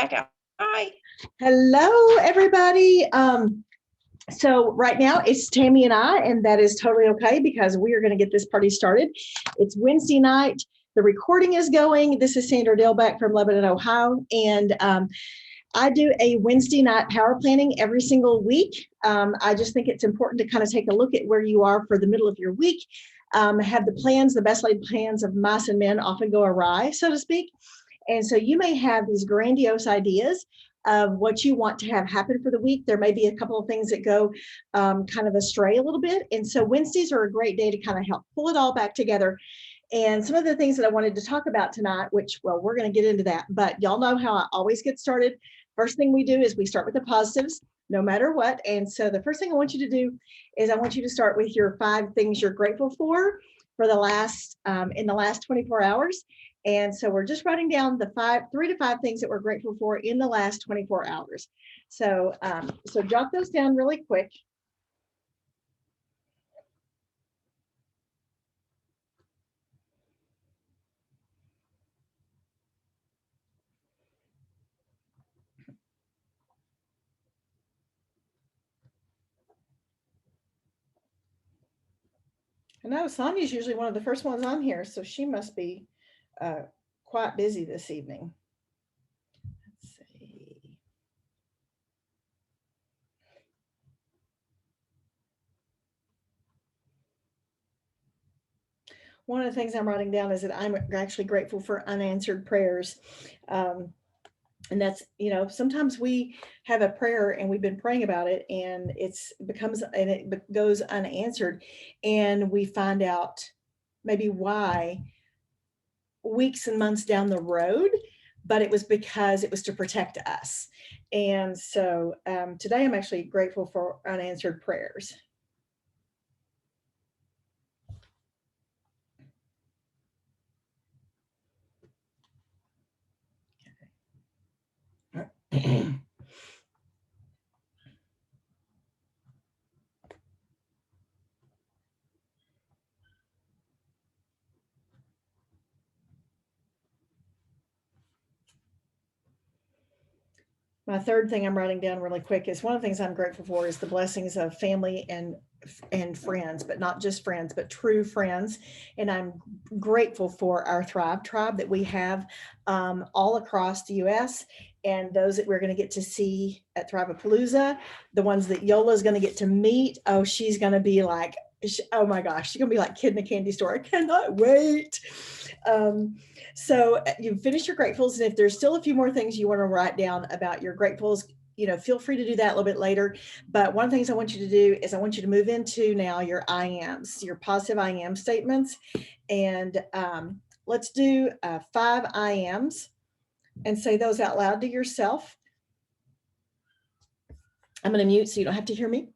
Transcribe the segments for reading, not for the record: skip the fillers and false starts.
Hi. Hello, everybody. So right now it's Tammy and I, and that is totally okay because we are going to get this party started. It's Wednesday night. The recording is going. This is Sandra Delbeck from Lebanon, Ohio, and I do a Wednesday night power planning every single week. I just think it's important to kind of take a look at where you are for the middle of your week. Have the plans, the best laid plans of mice and men often go awry, so to speak. And so you may have these grandiose ideas of what you want to have happen for the week. There may be a couple of things that go kind of astray a little bit. And so Wednesdays are a great day to kind of help pull it all back together. And some of the things that I wanted to talk about tonight, which, well, we're going to get into that, but y'all know how I always get started. First thing we do is we start with the positives, no matter what. And so the first thing I want you to do is I want you to start with your 5 things you're grateful for the last in the last 24 hours. And so we're just writing down the 3 to 5 things that we're grateful for in the last 24 hours. So jot those down really quick. I know Sonia's usually one of the first ones on here, so she must be uh, quite busy this evening. Let's see. One of the things I'm writing down is that I'm actually grateful for unanswered prayers. And that's, sometimes we have a prayer and we've been praying about it and it goes unanswered, and we find out maybe why weeks and months down the road, but it was because it was to protect us. And so today I'm actually grateful for unanswered prayers. My third thing I'm writing down really quick is one of the things I'm grateful for is the blessings of family and friends, but not just friends, but true friends. And I'm grateful for our Thrive Tribe that we have all across the U.S. and those that we're going to get to see at Thriveapalooza, the ones that Yola is going to get to meet. Oh, she's going to be like, oh my gosh, she's going to be like kid in a candy store. I cannot wait. So you finish your gratefuls, and if there's still a few more things you want to write down about your gratefuls, feel free to do that a little bit later. But one of the things I want you to do is I want you to move into now your I ams, your positive I am statements. And let's do 5 I ams and say those out loud to yourself. I'm going to mute so you don't have to hear me.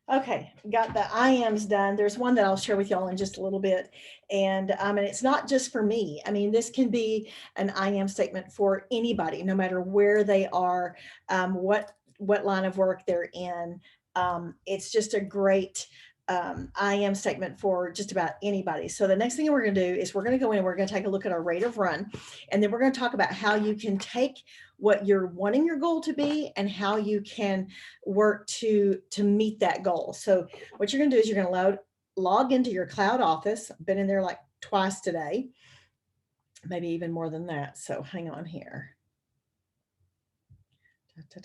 Okay, got the I ams done. There's one that I'll share with y'all in just a little bit. And it's not just for me. I mean, this can be an I am statement for anybody, no matter where they are, what line of work they're in. It's just a great I am statement for just about anybody. So the next thing we're going to do is we're going to go in and we're going to take a look at our rate of run, and then we're going to talk about how you can take what you're wanting your goal to be and how you can work to meet that goal. So what you're going to do is you're going to log into your cloud office. I've been in there like twice today, maybe even more than that. So hang on here.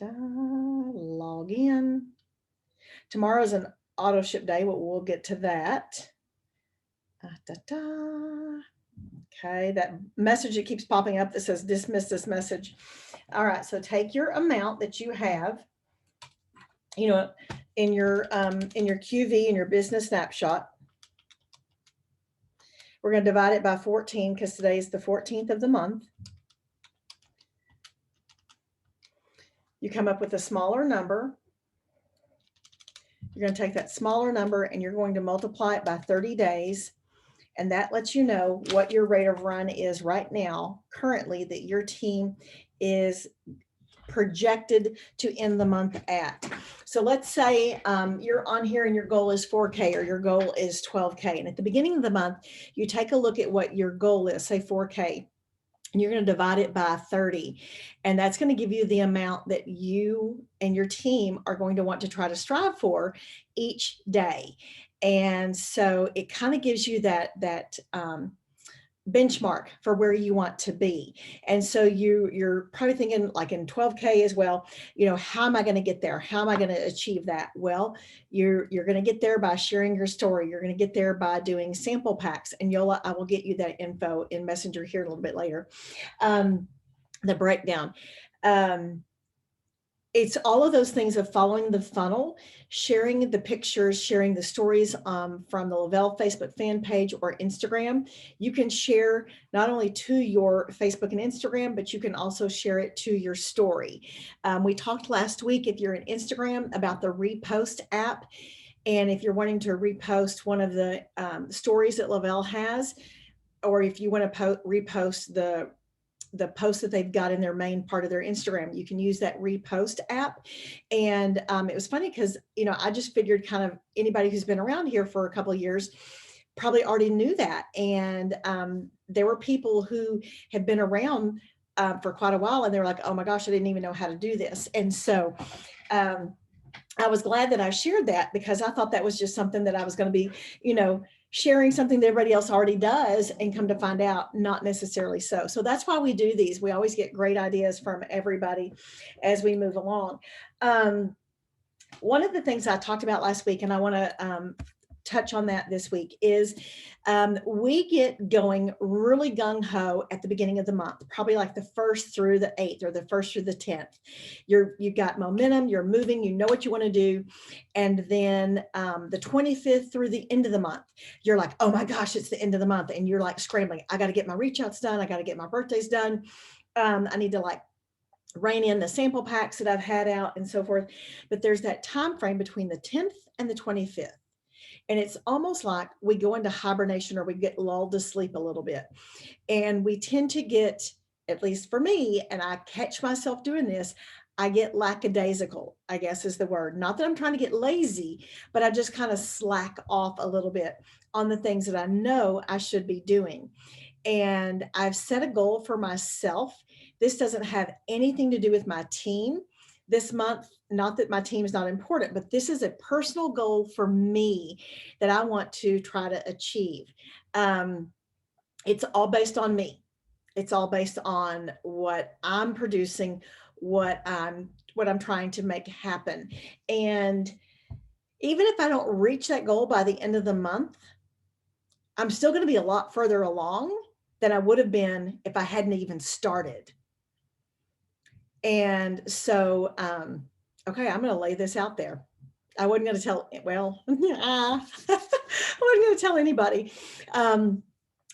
Log in. Tomorrow's an auto ship day, but we'll get to that. Okay, that message that keeps popping up that says dismiss this message. All right, so take your amount that you have, you know, in your QV, in your business snapshot. We're going to divide it by 14 because today is the 14th of the month. You come up with a smaller number. You're going to take that smaller number and you're going to multiply it by 30 days. And that lets you know what your rate of run is right now, currently, that your team is projected to end the month at. So let's say you're on here and your goal is 4K or your goal is 12K. And at the beginning of the month, you take a look at what your goal is, say 4K. And you're going to divide it by 30. And that's going to give you the amount that you and your team are going to want to try to strive for each day. And so it kind of gives you that benchmark for where you want to be. And so you're probably thinking like in 12K as well, you know, how am I going to get there? How am I going to achieve that? Well, you're going to get there by sharing your story. You're going to get there by doing sample packs, and Yola, I will get you that info in Messenger here a little bit later. The breakdown. It's all of those things of following the funnel, sharing the pictures, sharing the stories from the Lavelle Facebook fan page or Instagram. You can share not only to your Facebook and Instagram, but you can also share it to your story. We talked last week, if you're in Instagram, about the repost app. And if you're wanting to repost one of the stories that Lavelle has, or if you want to repost the post that they've got in their main part of their Instagram, you can use that repost app. And it was funny because, you know, I just figured kind of anybody who's been around here for a couple of years probably already knew that. And there were people who had been around for quite a while, and they were like, oh my gosh, I didn't even know how to do this. And so I was glad that I shared that, because I thought that was just something that I was going to be, you know, sharing something that everybody else already does, and come to find out, not necessarily so. So that's why we do these. We always get great ideas from everybody as we move along. One of the things I talked about last week, and I want to touch on that this week, is we get going really gung-ho at the beginning of the month, probably like the 1st through the 8th or the 1st through the 10th. You've got momentum, you're moving, you know what you want to do. And then the 25th through the end of the month, you're like, oh my gosh, it's the end of the month. And you're like scrambling. I got to get my reach outs done. I got to get my birthdays done. I need to like rein in the sample packs that I've had out and so forth. But there's that time frame between the 10th and the 25th. And it's almost like we go into hibernation, or we get lulled to sleep a little bit. And we tend to get, at least for me, and I catch myself doing this, I get lackadaisical, I guess is the word. Not that I'm trying to get lazy, but I just kind of slack off a little bit on the things that I know I should be doing. And I've set a goal for myself. This doesn't have anything to do with my team this month. Not that my team is not important, but this is a personal goal for me that I want to try to achieve. It's all based on me. It's all based on what I'm producing, what I'm trying to make happen. And even if I don't reach that goal by the end of the month, I'm still going to be a lot further along than I would have been if I hadn't even started. And so, okay, I'm going to lay this out there. I wasn't going to tell, well, I wasn't going to tell anybody.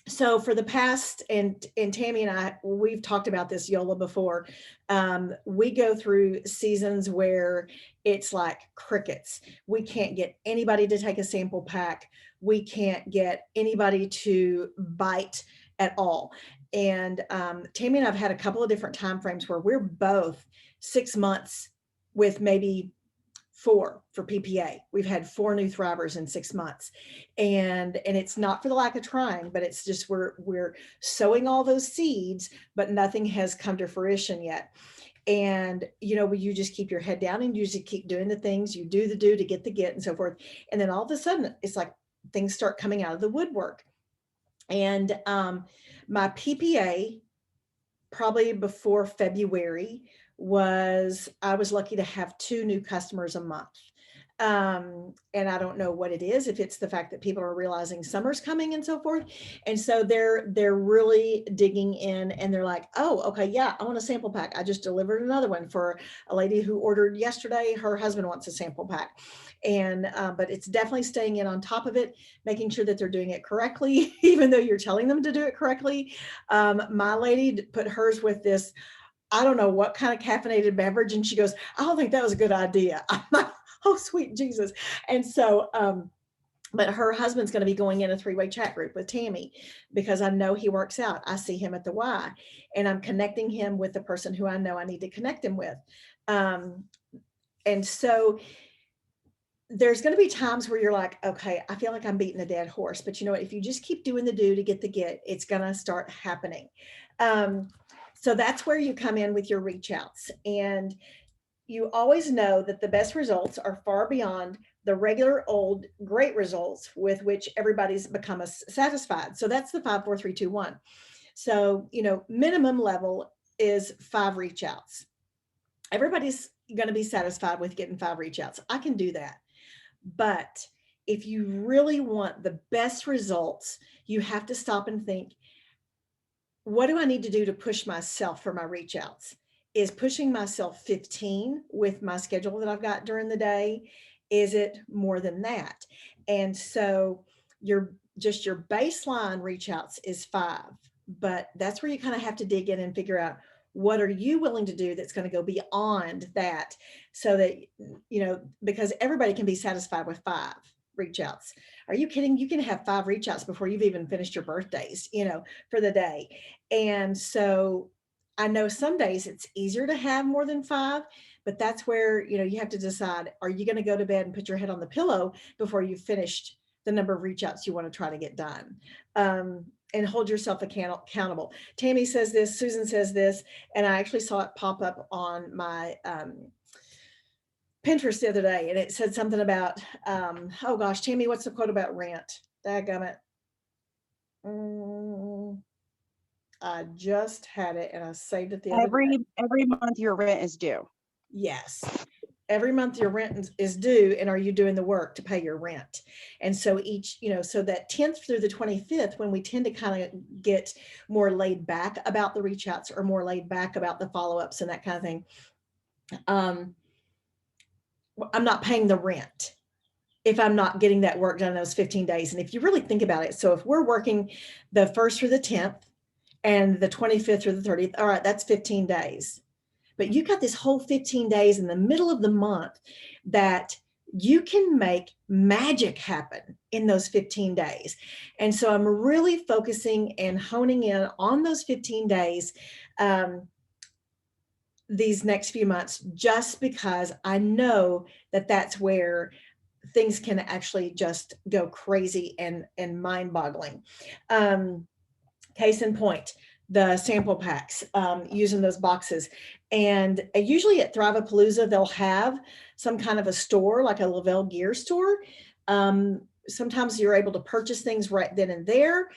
So for the past, and Tammy and I, we've talked about this, Yola, before. We go through seasons where it's like crickets. We can't get anybody to take a sample pack. We can't get anybody to bite at all. And Tammy and I've had a couple of different time frames where we're both 6 months with maybe 4 for PPA. We've had 4 new thrivers in 6 months, and it's not for the lack of trying, but it's just we're sowing all those seeds, but nothing has come to fruition yet. And you know, you just keep your head down and you just keep doing the things. You do the do to get the get and so forth, and then all of a sudden it's like things start coming out of the woodwork. And my PPA, probably before February, I was lucky to have 2 new customers a month. And I don't know what it is, if it's the fact that people are realizing summer's coming and so forth. And so they're really digging in, and they're like, oh, okay, yeah, I want a sample pack. I just delivered another one for a lady who ordered yesterday. Her husband wants a sample pack. And but it's definitely staying in on top of it, making sure that they're doing it correctly, even though you're telling them to do it correctly. My lady put hers with this, I don't know what kind of caffeinated beverage, and she goes, I don't think that was a good idea. I'm like, oh, sweet Jesus. And so, but her husband's going to be going in a three-way chat group with Tammy, because I know he works out. I see him at the Y, and I'm connecting him with the person who I know I need to connect him with. And so there's going to be times where you're like, okay, I feel like I'm beating a dead horse, but you know what? If you just keep doing the do to get the get, it's going to start happening. So that's where you come in with your reach outs. And you always know that the best results are far beyond the regular old great results with which everybody's become satisfied. So that's the 5, 4, 3, 2, 1. So, minimum level is 5 reach outs. Everybody's going to be satisfied with getting 5 reach outs. I can do that. But if you really want the best results, you have to stop and think, what do I need to do to push myself for my reach outs? Is pushing myself 15 with my schedule that I've got during the day? Is it more than that? And so your baseline reach outs is 5, but that's where you kind of have to dig in and figure out, what are you willing to do that's going to go beyond that, so that, because everybody can be satisfied with 5 reach outs. Are you kidding? You can have 5 reach outs before you've even finished your birthdays, for the day. And so I know some days it's easier to have more than 5, but that's where, you have to decide, are you going to go to bed and put your head on the pillow before you've finished the number of reach outs you want to try to get done? And hold yourself accountable. Tammy says this, Susan says this, and I actually saw it pop up on my Pinterest the other day, and it said something about, oh gosh, Tammy, what's the quote about rent? Dadgummit. I just had it and I saved it the other day. Every month your rent is due. Yes. Every month your rent is due, and are you doing the work to pay your rent? And so so that 10th through the 25th, when we tend to kind of get more laid back about the reach outs, or more laid back about the follow-ups and that kind of thing, I'm not paying the rent if I'm not getting that work done in those 15 days. And if you really think about it, so if we're working the 1st through the 10th and the 25th through the 30th, all right, that's 15 days. But you got this whole 15 days in the middle of the month that you can make magic happen in those 15 days. And so I'm really focusing and honing in on those 15 days these next few months, just because I know that that's where things can actually just go crazy and mind-boggling. Case in point, the sample packs, using those boxes. And usually at Thrivapalooza, they'll have some kind of a store, like a Lavelle gear store. Sometimes you're able to purchase things right then and there.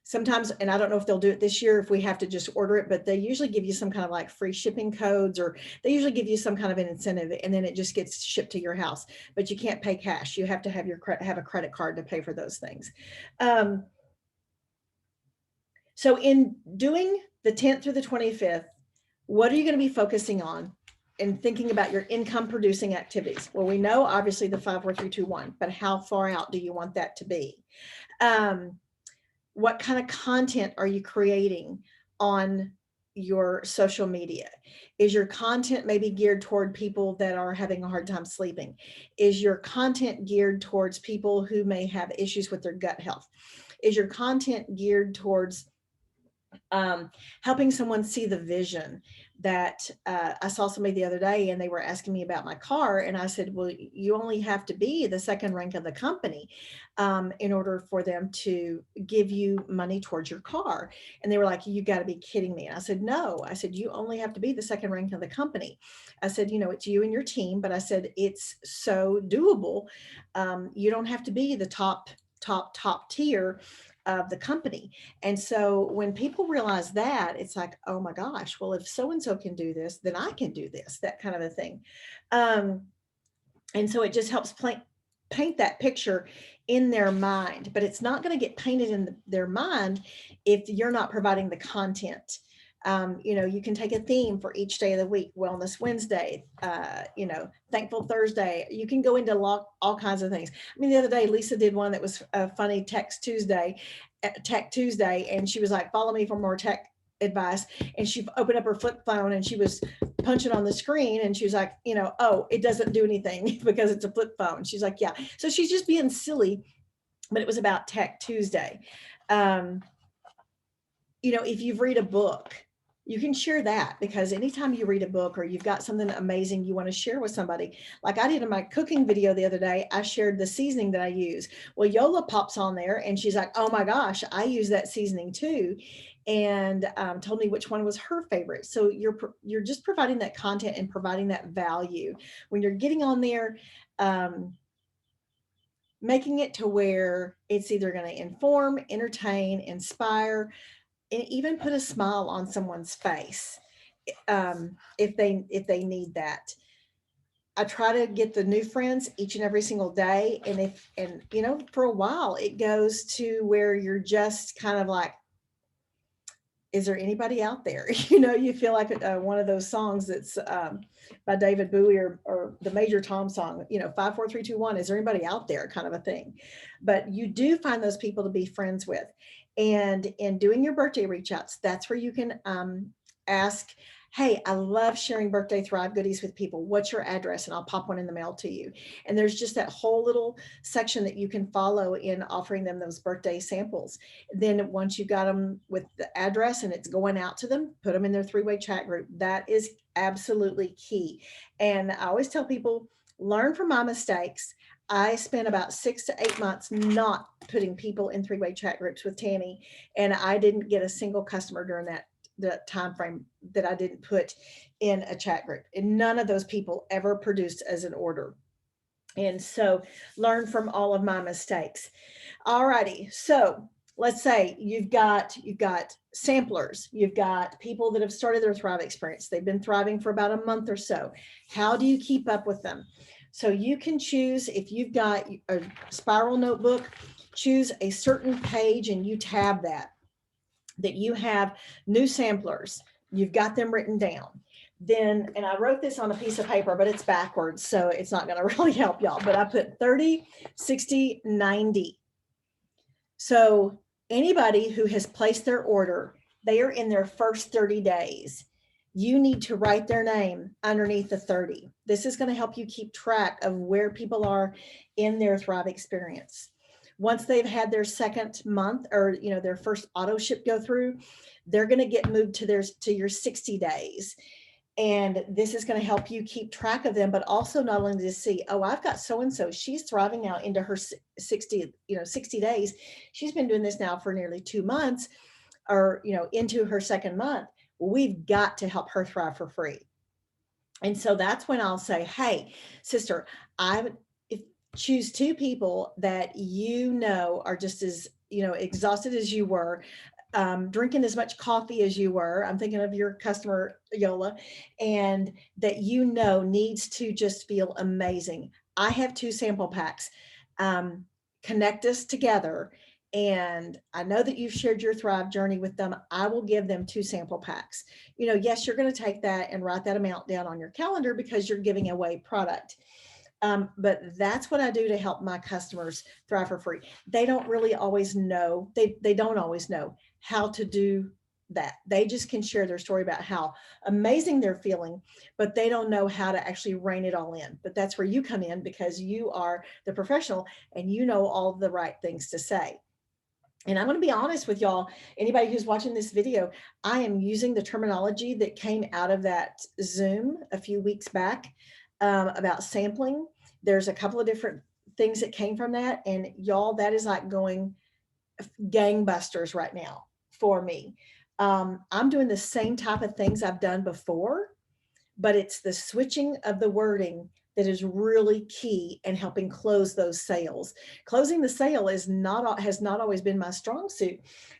Sometimes, and I don't know if they'll do it this year, if we have to just order it, but they usually give you some kind of like free shipping codes, or they usually give you some kind of an incentive, and then it just gets shipped to your house. But you can't pay cash. You have to have have a credit card to pay for those things. So in doing the 10th through the 25th, what are you going to be focusing on and thinking about your income producing activities? Well, we know obviously the 5, 4, 3, 2, 1, but how far out do you want that to be? What kind of content are you creating on your social media? Is your content maybe geared toward people that are having a hard time sleeping? Is your content geared towards people who may have issues with their gut health? Is your content geared towards helping someone see the vision that I saw somebody the other day, and they were asking me about my car, and I said, well, you only have to be the second rank of the company in order for them to give you money towards your car. And they were like, you got to be kidding me. And I said, no. I said, you only have to be the second rank of the company. I said, it's you and your team, but I said, it's so doable. You don't have to be the top tier of the company. And so when people realize that, it's like, oh my gosh, well, if so-and-so can do this, then I can do this, that kind of a thing. And so it just helps paint that picture in their mind, but it's not going to get painted in their mind if you're not providing the content. You can take a theme for each day of the week: Wellness Wednesday, Thankful Thursday. You can go into all kinds of things. I mean, the other day, Lisa did one that was a funny Tech Tuesday, and she was like, follow me for more tech advice. And she opened up her flip phone and she was punching on the screen, and she was like, oh, it doesn't do anything because it's a flip phone. She's like, yeah. So she's just being silly, but it was about Tech Tuesday. If you've read a book, you can share that, because anytime you read a book or you've got something amazing you want to share with somebody, like I did in my cooking video the other day, I shared the seasoning that I use. Well, Yola pops on there and she's like, oh my gosh, I use that seasoning too, and told me which one was her favorite. So you're just providing that content and providing that value when you're getting on there, making it to where it's either going to inform, entertain, inspire, and even put a smile on someone's face, if they need that. I try to get the new friends each and every single day, and for a while it goes to where you're just kind of like, is there anybody out there? You feel like one of those songs that's by David Bowie, or the Major Tom song, 5, 4, 3, 2, 1. Is there anybody out there, kind of a thing? But you do find those people to be friends with. And in doing your birthday reach outs, that's where you can ask, hey, I love sharing birthday Thrive goodies with people. What's your address? And I'll pop one in the mail to you. And there's just that whole little section that you can follow in offering them those birthday samples. Then once you got them with the address and it's going out to them, put them in their 3-way chat group. That is absolutely key. And I always tell people, learn from my mistakes. I spent about 6 to 8 months not putting people in 3-way chat groups with Tammy, and I didn't get a single customer during the time frame that I didn't put in a chat group, and none of those people ever produced as an order. And so learn from all of my mistakes. All righty. So let's say you've got samplers, you've got people that have started their Thrive experience. They've been thriving for about a month or so. How do you keep up with them? So you can choose, if you've got a spiral notebook, choose a certain page and you tab that you have new samplers. You've got them written down. Then, and I wrote this on a piece of paper, but it's backwards, so it's not going to really help y'all, but I put 30, 60, 90. So anybody who has placed their order, they are in their first 30 days. You need to write their name underneath the 30. This is going to help you keep track of where people are in their Thrive experience. Once they've had their second month, or their first auto ship go through, they're going to get moved to your 60 days. And this is going to help you keep track of them, but also not only to see, oh, I've got so-and-so, she's thriving now into her 60 days. She's been doing this now for nearly 2 months, or, into her second month. We've got to help her thrive for free. And so that's when I'll say, hey, sister, choose 2 people that are just as exhausted as you were, drinking as much coffee as you were. I'm thinking of your customer, Yola, and that needs to just feel amazing. I have 2 sample packs. Connect us together. And I know that you've shared your Thrive journey with them. I will give them 2 sample packs. Yes, you're going to take that and write that amount down on your calendar because you're giving away product. But that's what I do to help my customers thrive for free. They don't really always know. They don't always know how to do that. They just can share their story about how amazing they're feeling, but they don't know how to actually rein it all in. But that's where you come in, because you are the professional and you know all the right things to say. And I'm going to be honest with y'all, anybody who's watching this video, I am using the terminology that came out of that Zoom a few weeks back about sampling. There's a couple of different things that came from that. And y'all, that is like going gangbusters right now for me. I'm doing the same type of things I've done before, but it's the switching of the wording that is really key in helping close those sales. Closing the sale has not always been my strong suit.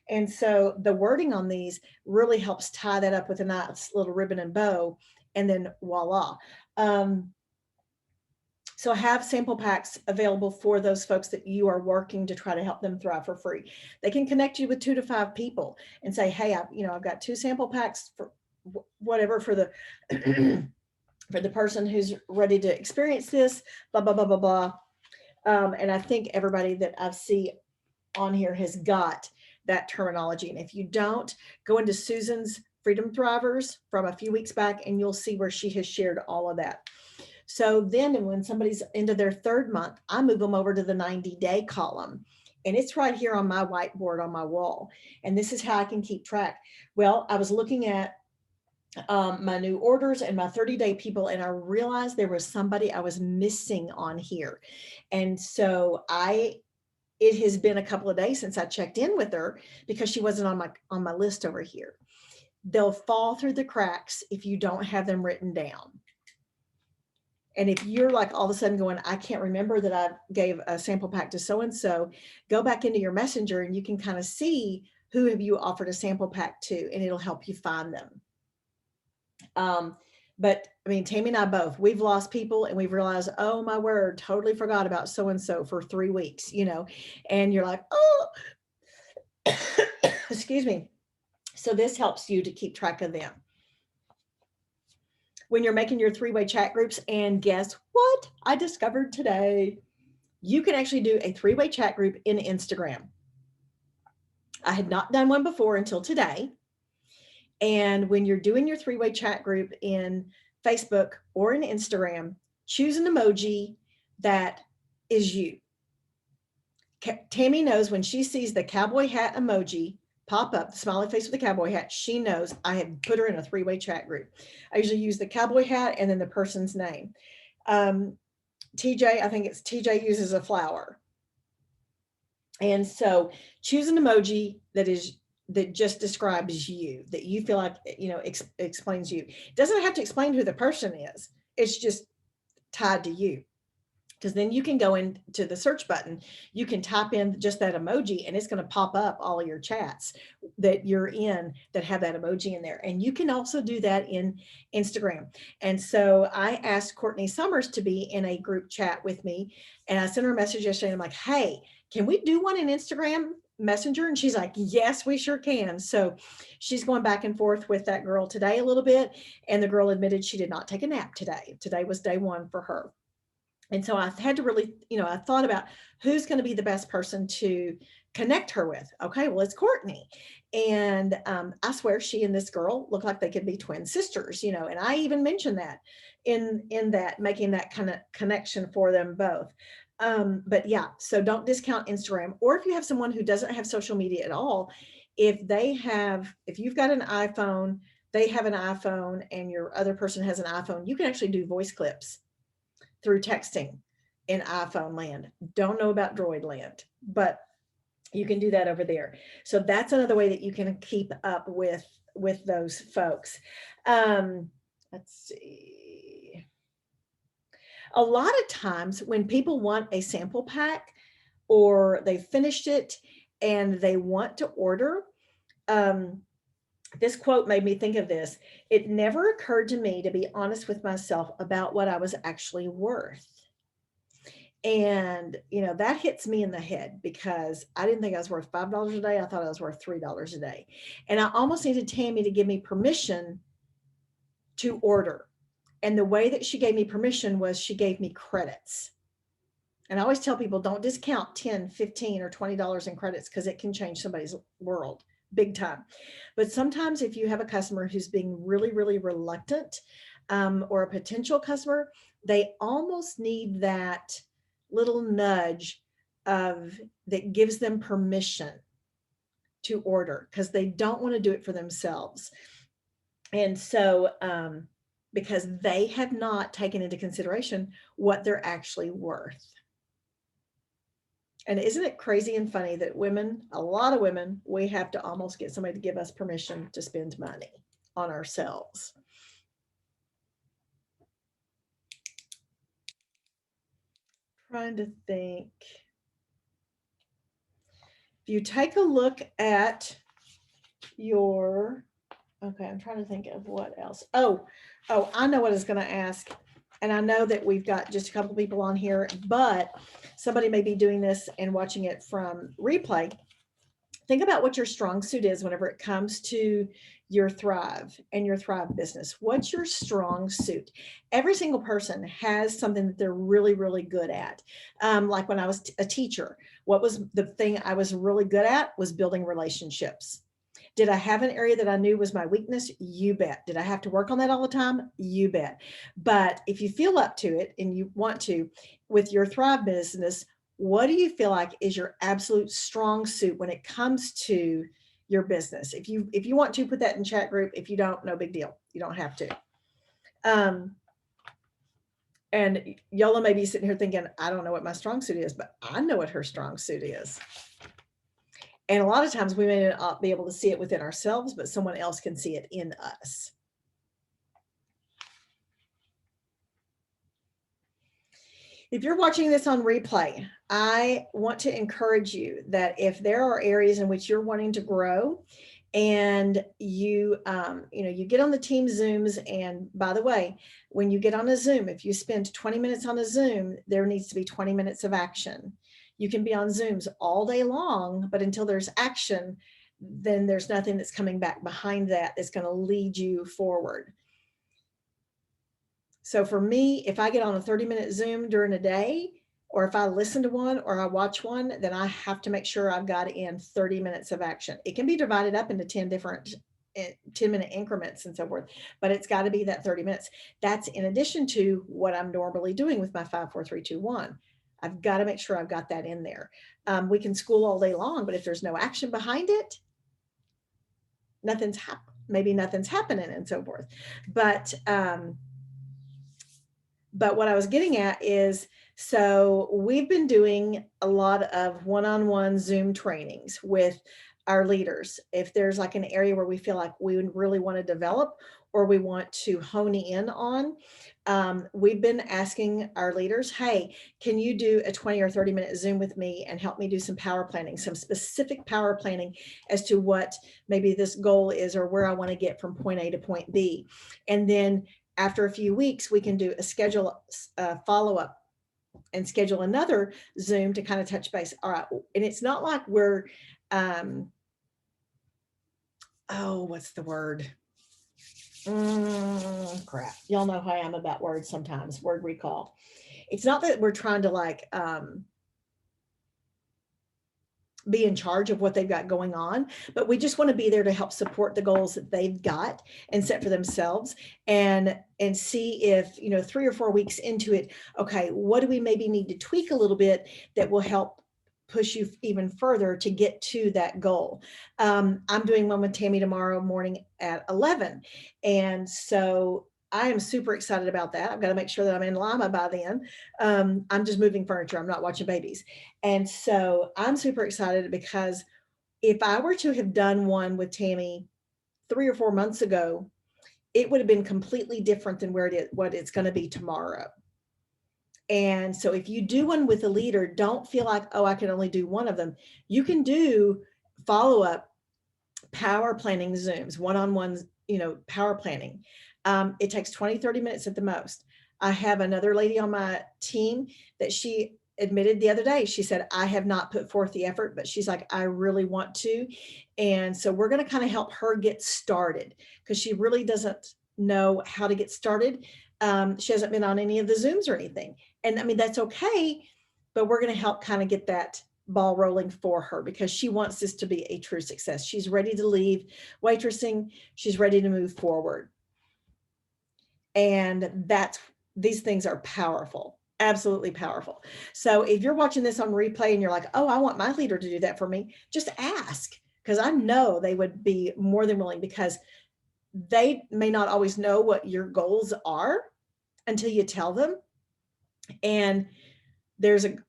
And so the wording on these really helps tie that up with a nice little ribbon and bow, and then voila. So have sample packs available for those folks that you are working to try to help them thrive for free. They can connect you with 2 to 5 people and say, hey, I've got 2 sample packs for whatever for the for the person who's ready to experience this, blah, blah, blah, blah, blah. And I think everybody that I see on here has got that terminology. And if you don't, go into Susan's Freedom Thrivers from a few weeks back, and you'll see where she has shared all of that. So then when somebody's into their 3rd month, I move them over to the 90-day column. And it's right here on my whiteboard on my wall. And this is how I can keep track. Well, I was looking at my new orders and my 30-day people, and I realized there was somebody I was missing on here. And so it has been a couple of days since I checked in with her because she wasn't on my list over here. They'll fall through the cracks if you don't have them written down. And if you're like all of a sudden going, I can't remember that I gave a sample pack to so-and-so, go back into your messenger and you can kind of see who have you offered a sample pack to, and it'll help you find them. But I mean, Tammy and I both, we've lost people and we've realized, oh my word, totally forgot about so-and-so for 3 weeks, and you're like, oh, excuse me. So this helps you to keep track of them. When you're making your 3-way chat groups, and guess what I discovered today? You can actually do a 3-way chat group in Instagram. I had not done one before until today. And when you're doing your 3-way chat group in Facebook or in Instagram, choose an emoji that is you. Tammy knows when she sees the cowboy hat emoji pop up, the smiley face with the cowboy hat, she knows I have put her in a 3-way chat group. I usually use the cowboy hat and then the person's name. TJ, I think it's TJ uses a flower. And so choose an emoji that just describes you, that you feel like, explains you. It doesn't have to explain who the person is. It's just tied to you. Because then you can go into the search button, you can type in just that emoji, and it's going to pop up all of your chats that you're in that have that emoji in there. And you can also do that in Instagram. And so I asked Courtney Summers to be in a group chat with me, and I sent her a message yesterday. I'm like, hey, can we do one in Instagram Messenger? And she's like, yes, we sure can. So she's going back and forth with that girl today a little bit. And the girl admitted she did not take a nap today. Today was day 1 for her. And so I had to really, I thought about who's going to be the best person to connect her with. Okay, well, it's Courtney. And I swear she and this girl look like they could be twin sisters, and I even mentioned that in that, making that kind of connection for them both. But yeah, so don't discount Instagram. Or if you have someone who doesn't have social media at all, if you've got an iPhone, they have an iPhone, and your other person has an iPhone, you can actually do voice clips through texting in iPhone land. Don't know about Droid land, but you can do that over there. So that's another way that you can keep up with those folks. Let's see. A lot of times when people want a sample pack or they finished it and they want to order, this quote made me think of this. It never occurred to me to be honest with myself about what I was actually worth. And, that hits me in the head because I didn't think I was worth $5 a day. I thought I was worth $3 a day. And I almost needed Tammy to give me permission to order. And the way that she gave me permission was she gave me credits. And I always tell people, don't discount $10, $15, or $20 in credits because it can change somebody's world. Big time. But sometimes if you have a customer who's being really, really reluctant, or a potential customer, they almost need that little nudge that gives them permission to order because they don't want to do it for themselves. And so, because they have not taken into consideration what they're actually worth. And isn't it crazy and funny that a lot of women, we have to almost get somebody to give us permission to spend money on ourselves. Trying to think. If you take a look at okay, I'm trying to think of what else. Oh, I know what I was going to ask. and I know that we've got just a couple people on here, but somebody may be doing this and watching it from replay. Think about what your strong suit is whenever it comes to your Thrive and your Thrive business. What's your strong suit? Every single person has something that they're really, really good at. Like when I was a teacher, what was the thing I was really good at was building relationships. Did I have an area that I knew was my weakness? You bet. Did I have to work on that all the time? You bet. But if you feel up to it and you want to, with your Thrive business, what do you feel like is your absolute strong suit when it comes to your business? If you want to, put that in chat group. If you don't, no big deal. You don't have to. And Yola may be sitting here thinking, I don't know what my strong suit is, but I know what her strong suit is. And a lot of times we may not be able to see it within ourselves, but someone else can see it in us. If you're watching this on replay, I want to encourage you that if there are areas in which you're wanting to grow and you get on the team Zooms, and by the way, when you get on a Zoom, if you spend 20 minutes on a Zoom, there needs to be 20 minutes of action. You can be on Zooms all day long, but until there's action, then there's nothing that's coming back behind that that's going to lead you forward. So for me, if I get on a 30-minute Zoom during a day, or if I listen to one or I watch one, then I have to make sure I've got in 30 minutes of action. It can be divided up into 10 different 10-minute increments and so forth, but it's got to be that 30 minutes. That's in addition to what I'm normally doing with my 5, 4, 3, 2, 1. I've got to make sure I've got that in there. We can school all day long, but if there's no action behind it, maybe nothing's happening and so forth. But what I was getting at is, so we've been doing a lot of one-on-one Zoom trainings with our leaders. If there's like an area where we feel like we would really want to develop or we want to hone in on, we've been asking our leaders, hey, can you do a 20 or 30-minute Zoom with me and help me do some power planning, some specific power planning as to what maybe this goal is or where I want to get from point A to point B. And then after a few weeks, we can do a follow-up and schedule another Zoom to kind of touch base. All right. And it's not like we're, what's the word? Crap. Y'all know how I am about words sometimes, word recall. It's not that we're trying to like, be in charge of what they've got going on, but we just want to be there to help support the goals that they've got and set for themselves, and see if 3 or 4 weeks into it, okay, what do we maybe need to tweak a little bit that will help push you even further to get to that goal. I'm doing one with Tammy tomorrow morning at 11, and so I am super excited about that. I've got to make sure that I'm in Lima by then. I'm just moving furniture. I'm not watching babies. And so I'm super excited because if I were to have done one with Tammy 3 or 4 months ago, it would have been completely different than what it's going to be tomorrow. And so if you do one with a leader, don't feel like, oh, I can only do one of them. You can do follow-up power planning Zooms, one-on-one, power planning. It takes 20, 30 minutes at the most. I have another lady on my team that she admitted the other day. She said, I have not put forth the effort, but she's like, I really want to. And so we're going to kind of help her get started because she really doesn't know how to get started. She hasn't been on any of the Zooms or anything. And I mean, that's okay, but we're going to help kind of get that ball rolling for her because she wants this to be a true success. She's ready to leave waitressing. She's ready to move forward. And these things are powerful, absolutely powerful. So if you're watching this on replay and you're like, oh, I want my leader to do that for me, just ask, because I know they would be more than willing, because they may not always know what your goals are until you tell them. And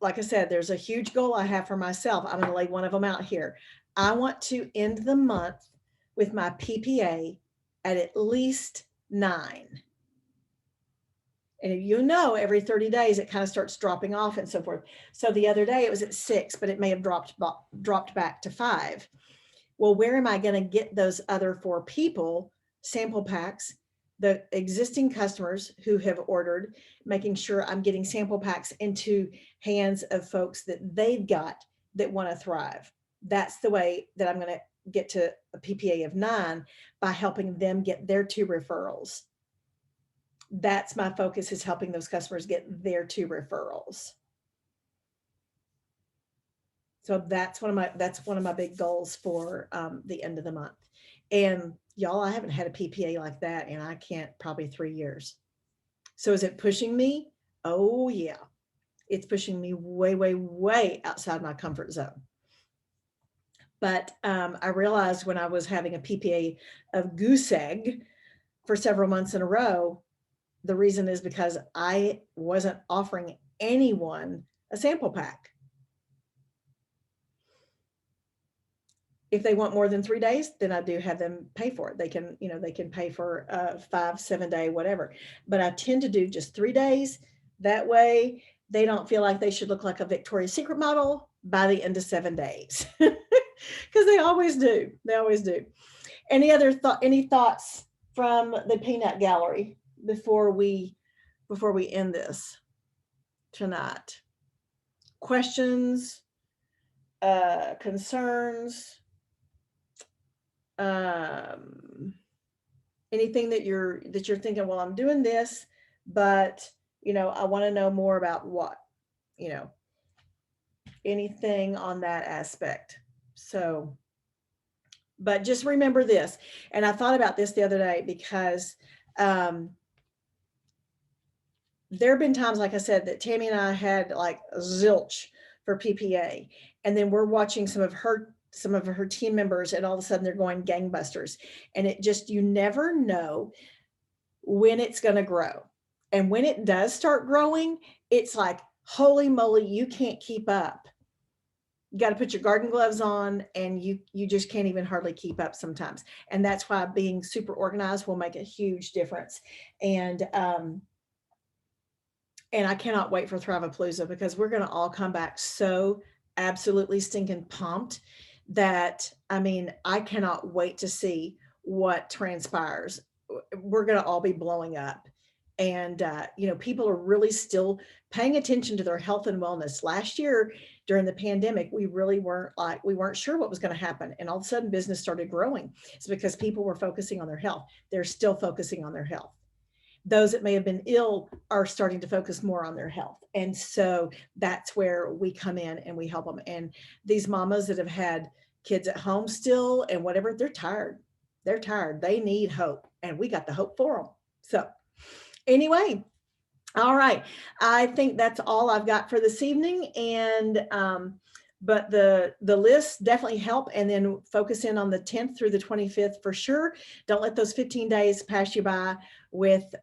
like I said, there's a huge goal I have for myself. I'm going to lay one of them out here. I want to end the month with my PPA at least 9. And every 30 days, it kind of starts dropping off and so forth. So the other day it was at 6, but it may have dropped back to 5. Well, where am I going to get those other 4 people sample packs the existing customers who have ordered, making sure I'm getting sample packs into hands of folks that they've got that want to thrive. That's the way that I'm going to get to a PPA of 9, by helping them get their 2 referrals. That's my focus, is helping those customers get their 2 referrals. So that's one of my big goals for the end of the month. And y'all, I haven't had a PPA like that in, I can't, probably 3 years. So is it pushing me? Oh yeah, it's pushing me way, way, way outside my comfort zone. But I realized when I was having a PPA of goose egg for several months in a row, the reason is because I wasn't offering anyone a sample pack. If they want more than 3 days, then I do have them pay for it. They can, they can pay for 5, 7 day, whatever. But I tend to do just 3 days. That way they don't feel like they should look like a Victoria's Secret model by the end of 7 days. Because they always do. They always do. Any thoughts from the peanut gallery before we end this tonight? Questions, concerns, anything that you're thinking, well, I'm doing this, but I want to know more about what, anything on that aspect. So, but just remember this, and I thought about this the other day, because there have been times, like I said, that Tammy and I had like zilch for PPA, and then we're watching some of her team members, and all of a sudden they're going gangbusters. And it just, you never know when it's going to grow. And when it does start growing, it's like, holy moly, you can't keep up. You got to put your garden gloves on, and you just can't even hardly keep up sometimes. And that's why being super organized will make a huge difference. And I cannot wait for Thrivapalooza, because we're going to all come back so absolutely stinking pumped that, I mean, I cannot wait to see what transpires. We're going to all be blowing up. And, people are really still paying attention to their health and wellness. Last year during the pandemic, we really weren't sure what was going to happen. And all of a sudden business started growing. It's because people were focusing on their health. They're still focusing on their health. Those that may have been ill are starting to focus more on their health. And so that's where we come in and we help them. And these mamas that have had kids at home still and whatever, they're tired. They're tired. They need hope. And we got the hope for them. So anyway, all right. I think that's all I've got for this evening. And but the lists definitely help, and then focus in on the 10th through the 25th for sure. Don't let those 15 days pass you by with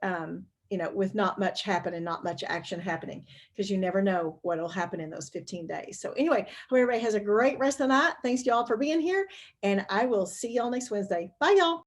with not much happening, not much action happening, because you never know what will happen in those 15 days. So anyway, hope everybody has a great rest of the night. Thanks y'all for being here, and I will see y'all next Wednesday. Bye y'all.